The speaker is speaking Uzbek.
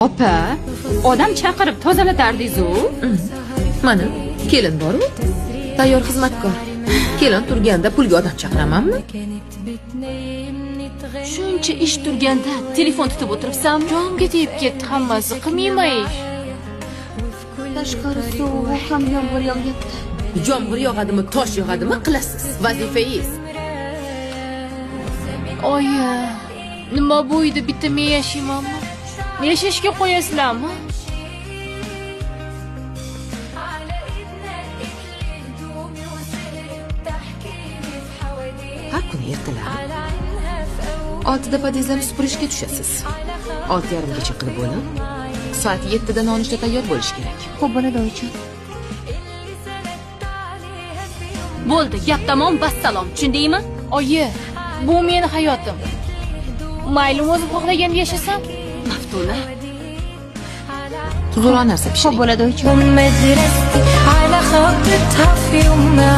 Opa, odam chaqirib tozalatardingiz-ku. Mana, kelin bor-ku. Tayyor xizmatkor. Kelin turganda pulga odam chaqiramanmi? Shuncha ish turganda telefon tutib o'tiribsan, jonga tegib ketdi hammasi. Qilmayman ish. Tashqari sovuq ham yomg'ir yog'yapti. Yomg'ir yog'adimi, tosh yog'adimi qilasiz. Vazifangiz. Oyi, nima bu uyda bitta men yashaymanmi? Yashashga qo'yasizlarmi? Har kuni ertalab 6da podyezdlarni supurishga tushasiz. 6:30gacha qilib bo'lib, soat 7da nonushta tayyor bo'lishi kerak. Xo'p, bo'ladi-chi. Bo'ldi, gap tamom, vassalom. Tushundingmi? Oyi, bu meni hayotim. Mayli o'zim xohlaganda yashasam. Maftuna. Zo'r narsa pishiring. Xo'p, bo'ladi-chi. ومدرستي على خط في يومنا